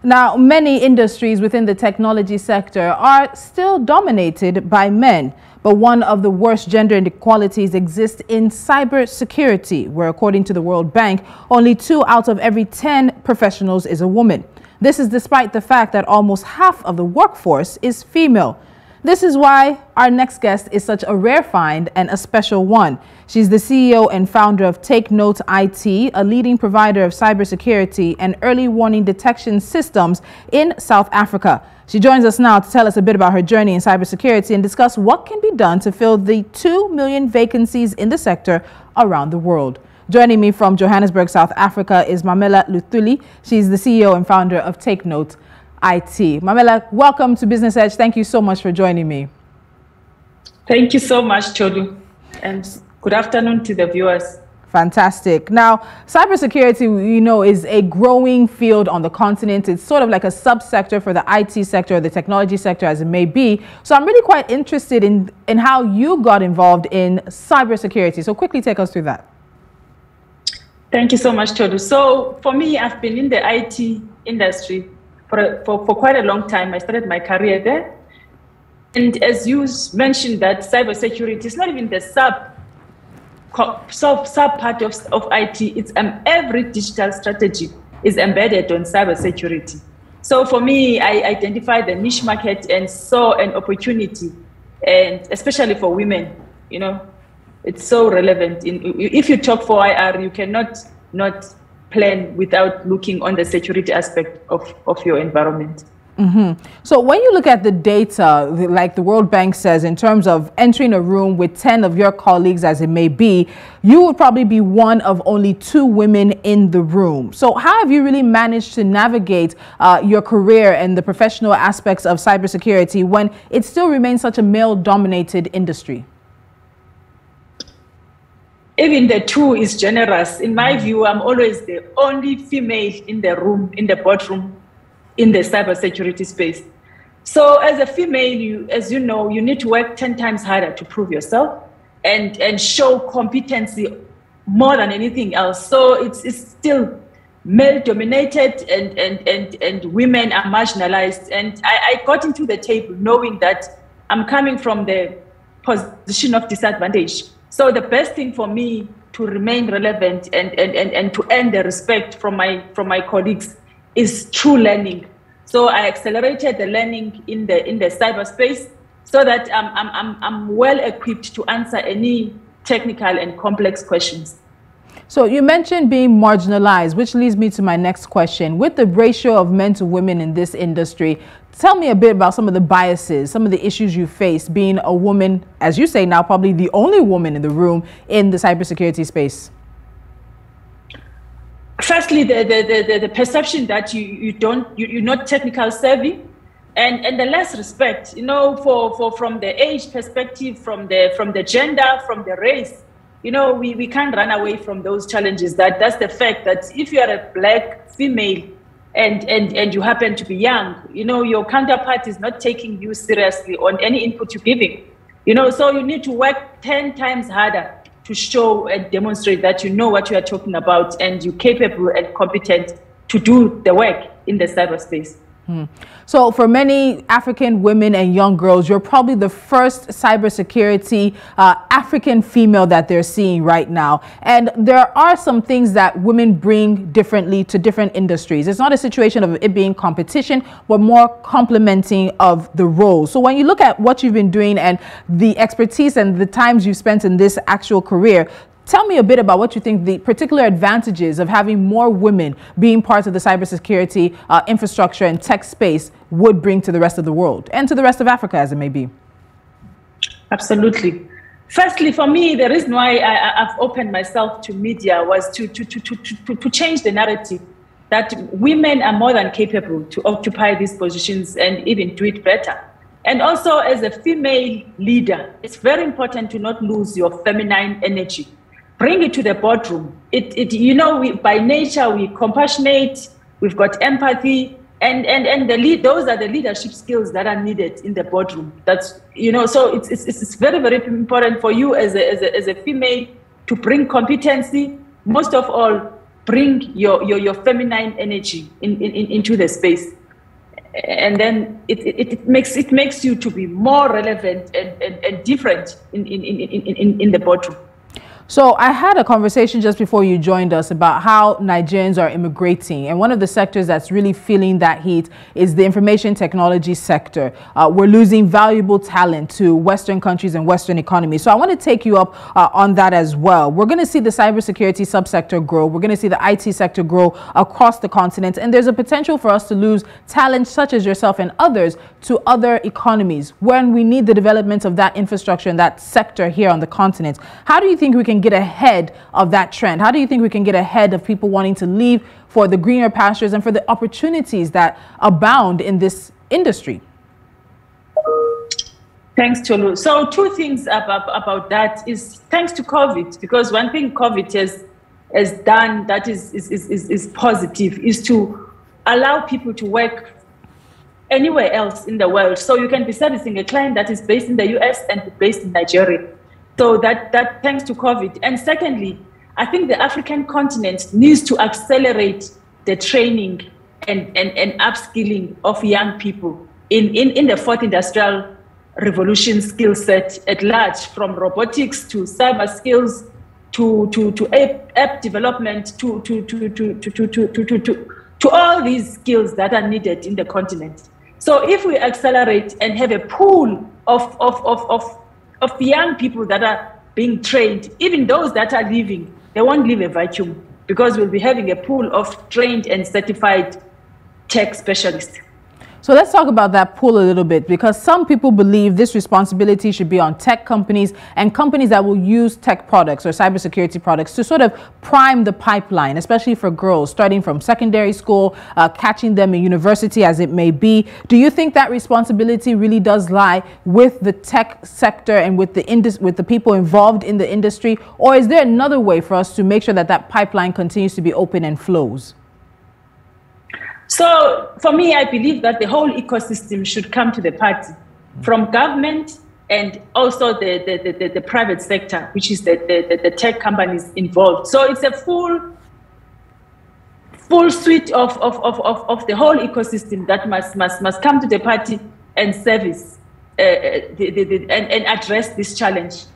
Now, many industries within the technology sector are still dominated by men. But one of the worst gender inequalities exists in cybersecurity, where according to the World Bank, only 2 out of every 10 professionals is a woman. This is despite the fact that almost half of the workforce is female. This is why our next guest is such a rare find and a special one. She's the CEO and founder of Take Note IT, a leading provider of cybersecurity and early warning detection systems in South Africa. She joins us now to tell us a bit about her journey in cybersecurity and discuss what can be done to fill the 2 million vacancies in the sector around the world. Joining me from Johannesburg, South Africa is Mamela Luthuli. She's the CEO and founder of Take Note IT. Mamela, welcome to Business Edge. Thank you so much for joining me. Thank you so much, Tolu, and good afternoon to the viewers. Fantastic. Now, cybersecurity, is a growing field on the continent. It's sort of like a subsector for the IT sector, or the technology sector, as it may be. So I'm really quite interested in how you got involved in cybersecurity. So quickly take us through that. Thank you so much, Tolu. So for me, I've been in the IT industry for quite a long time. I started my career there. And as you mentioned, that cybersecurity is not even the sub part of IT. It's every digital strategy is embedded on cybersecurity. So for me, I identified the niche market and saw an opportunity, and especially for women, it's so relevant. If you talk for IR, you cannot not plan without looking on the security aspect of your environment. So when you look at the data, like the World Bank says, in terms of entering a room with 10 of your colleagues, as it may be, you would probably be one of only 2 women in the room. So how have you really managed to navigate your career and the professional aspects of cybersecurity when it still remains such a male-dominated industry? Even the 2 is generous. In my view, I'm always the only female in the room, in the boardroom, in the cybersecurity space. So as a female, you need to work 10 times harder to prove yourself and show competency more than anything else. So it's still male dominated and women are marginalized. And I got into the table knowing that I'm coming from the position of disadvantage. So the best thing for me to remain relevant and to earn the respect from my colleagues is true learning. So I accelerated the learning in the cyberspace so that I'm well equipped to answer any technical and complex questions. So you mentioned being marginalized, which leads me to my next question. With the ratio of men to women in this industry, tell me a bit about some of the biases, some of the issues you face being a woman, as you say now, probably the only woman in the room in the cybersecurity space. Firstly, the perception that you're not technical savvy, and the less respect, from the age perspective, from the gender, from the race. We can't run away from those challenges. That's the fact that if you are a black female and you happen to be young, your counterpart is not taking you seriously on any input you're giving. So you need to work 10 times harder to show and demonstrate that you know what you are talking about and you're capable and competent to do the work in the cyberspace. So for many African women and young girls, you're probably the first cybersecurity African female that they're seeing right now. And there are some things that women bring differently to different industries. It's not a situation of it being competition, but more complementing of the roles. So when you look at what you've been doing and the expertise and the times you've spent in this actual career, tell me a bit about what you think the particular advantages of having more women being part of the cybersecurity infrastructure and tech space would bring to the rest of the world and to the rest of Africa, as it may be. Absolutely. Firstly, for me, the reason why I've opened myself to media was to change the narrative that women are more than capable to occupy these positions and even do it better. And also, as a female leader, it's very important to not lose your feminine energy. Bring it to the boardroom. By nature, we compassionate, we've got empathy, and those are the leadership skills that are needed in the boardroom. So it's very, very important for you as a female to bring competency, most of all, bring your feminine energy into the space. And then it makes you to be more relevant and different in the boardroom. So I had a conversation just before you joined us about how Nigerians are immigrating. And one of the sectors that's really feeling that heat is the information technology sector. We're losing valuable talent to Western countries and Western economies. So I want to take you up on that as well. We're going to see the cybersecurity subsector grow. We're going to see the IT sector grow across the continent. And there's a potential for us to lose talent such as yourself and others to other economies when we need the development of that infrastructure and that sector here on the continent. How do you think we can get ahead of that trend? How do you think we can get ahead of people wanting to leave for the greener pastures and for the opportunities that abound in this industry? Thanks, Tolu. So two things about that is thanks to COVID, because one thing COVID has done that is positive is to allow people to work anywhere else in the world. So you can be servicing a client that is based in the US and based in Nigeria. So that thanks to COVID. And secondly, I think the African continent needs to accelerate the training and upskilling of young people in the fourth industrial revolution skill set at large, from robotics to cyber skills to app development to all these skills that are needed in the continent. So if we accelerate and have a pool of young people that are being trained, even those that are leaving, they won't leave a vacuum, because we'll be having a pool of trained and certified tech specialists. So let's talk about that pool a little bit, because some people believe this responsibility should be on tech companies and companies that will use tech products or cybersecurity products to sort of prime the pipeline, especially for girls, starting from secondary school, catching them in university as it may be. Do you think that responsibility really does lie with the tech sector and with the people involved in the industry? Or is there another way for us to make sure that that pipeline continues to be open and flows? So for me, I believe that the whole ecosystem should come to the party, from government and also the private sector, which is the tech companies involved. So it's a full suite of the whole ecosystem that must come to the party and service and address this challenge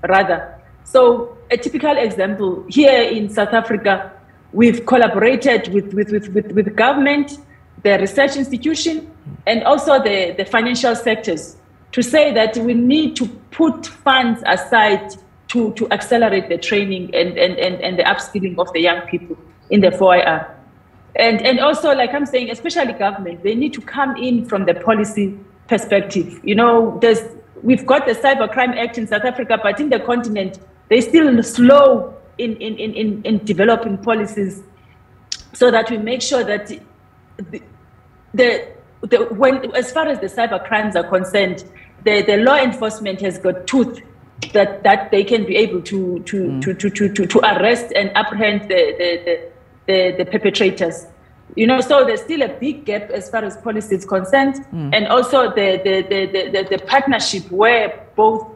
rather. So a typical example here in South Africa, we've collaborated with government, the research institution, and also the financial sectors to say that we need to put funds aside to accelerate the training and the upskilling of the young people in the 4IR. And also, like I'm saying, especially government, they need to come in from the policy perspective. You know, we've got the Cybercrime Act in South Africa, but in the continent, they're still slow in developing policies, so that we make sure that as far as the cyber crimes are concerned, the law enforcement has got tooth that they can be able to arrest and apprehend the perpetrators. You know, so there's still a big gap as far as policy is concerned, and also the partnership where both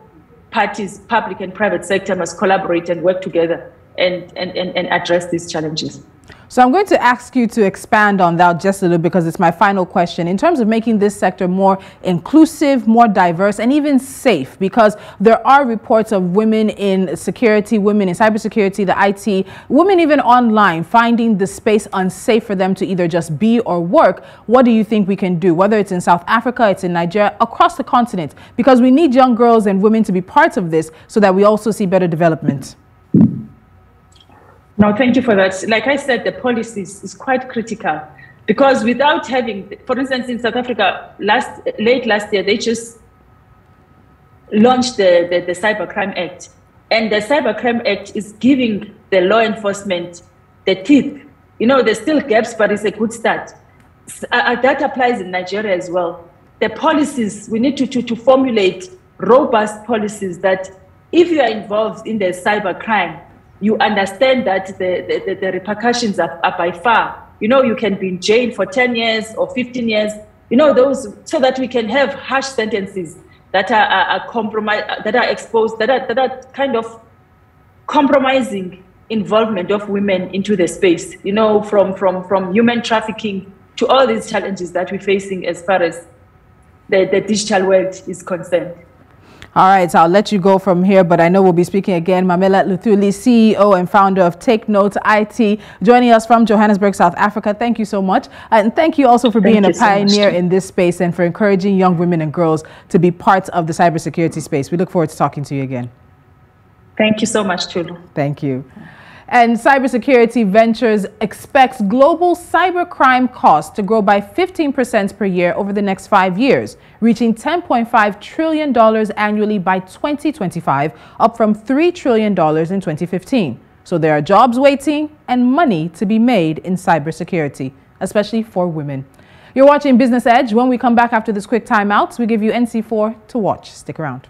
parties, public and private sector, must collaborate and work together and address these challenges. So I'm going to ask you to expand on that just a little, because it's my final question. In terms of making this sector more inclusive, more diverse, and even safe, because there are reports of women in security, women in cybersecurity, the IT, women even online, finding the space unsafe for them to either just be or work. What do you think we can do, whether it's in South Africa, it's in Nigeria, across the continent? Because we need young girls and women to be parts of this so that we also see better development. No, thank you for that. Like I said, the policy is quite critical, because without having, for instance, in South Africa, late last year, they just launched the Cybercrime Act. And the Cybercrime Act is giving the law enforcement the teeth. You know, there's still gaps, but it's a good start. That applies in Nigeria as well. The policies, we need to formulate robust policies that if you are involved in the cybercrime, you understand that the repercussions are by far. You know, you can be in jail for 10 years or 15 years, you know, those, so that we can have harsh sentences that are compromised, that are exposed, that are kind of compromising involvement of women into the space, you know, from human trafficking to all these challenges that we're facing as far as the digital world is concerned. All right, so I'll let you go from here, but I know we'll be speaking again. Mamela Luthuli, CEO and founder of Take Note IT, joining us from Johannesburg, South Africa. Thank you so much. And thank you also for being a pioneer in this space and for encouraging young women and girls to be part of the cybersecurity space. We look forward to talking to you again. Thank you so much, Tulu. Thank you. And Cybersecurity Ventures expects global cybercrime costs to grow by 15% per year over the next 5 years, reaching $10.5 trillion annually by 2025, up from $3 trillion in 2015. So there are jobs waiting and money to be made in cybersecurity, especially for women. You're watching Business Edge. When we come back after this quick timeout, we give you NC4 to watch. Stick around.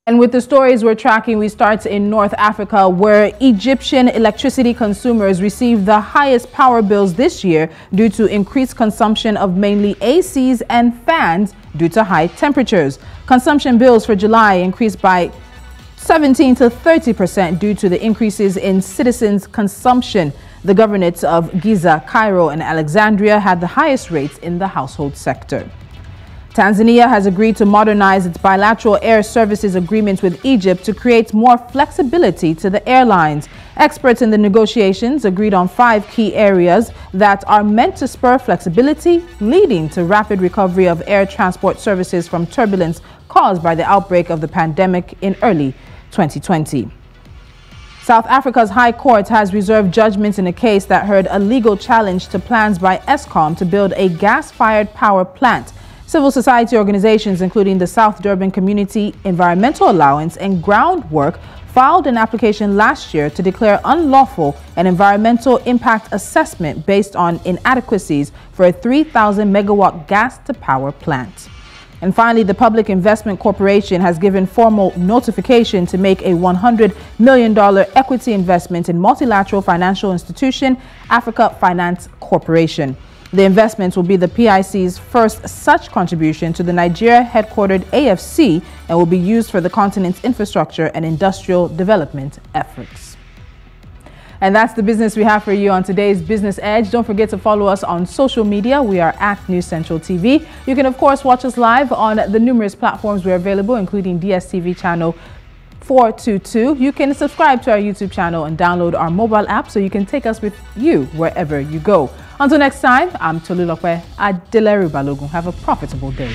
And with the stories we're tracking, we start in North Africa, where Egyptian electricity consumers received the highest power bills this year due to increased consumption of mainly ACs and fans due to high temperatures. Consumption bills for July increased by 17 to 30% due to the increases in citizens' consumption. The governorates of Giza, Cairo, and Alexandria had the highest rates in the household sector. Tanzania has agreed to modernize its bilateral air services agreements with Egypt to create more flexibility to the airlines. Experts in the negotiations agreed on 5 key areas that are meant to spur flexibility, leading to rapid recovery of air transport services from turbulence caused by the outbreak of the pandemic in early 2020. South Africa's High Court has reserved judgments in a case that heard a legal challenge to plans by Eskom to build a gas-fired power plant. Civil society organizations, including the South Durban Community Environmental Alliance and Groundwork, filed an application last year to declare unlawful an environmental impact assessment based on inadequacies for a 3,000 megawatt gas-to-power plant. And finally, the Public Investment Corporation has given formal notification to make a $100 million equity investment in multilateral financial institution, Africa Finance Corporation. The investment will be the PIC's first such contribution to the Nigeria-headquartered AFC and will be used for the continent's infrastructure and industrial development efforts. And that's the business we have for you on today's Business Edge. Don't forget to follow us on social media. We are at News Central TV. You can, of course, watch us live on the numerous platforms we're available, including DSTV channel 422. You can subscribe to our YouTube channel and download our mobile app so you can take us with you wherever you go. Until next time, I'm Tolulope Adeleru-Balogun. Have a profitable day.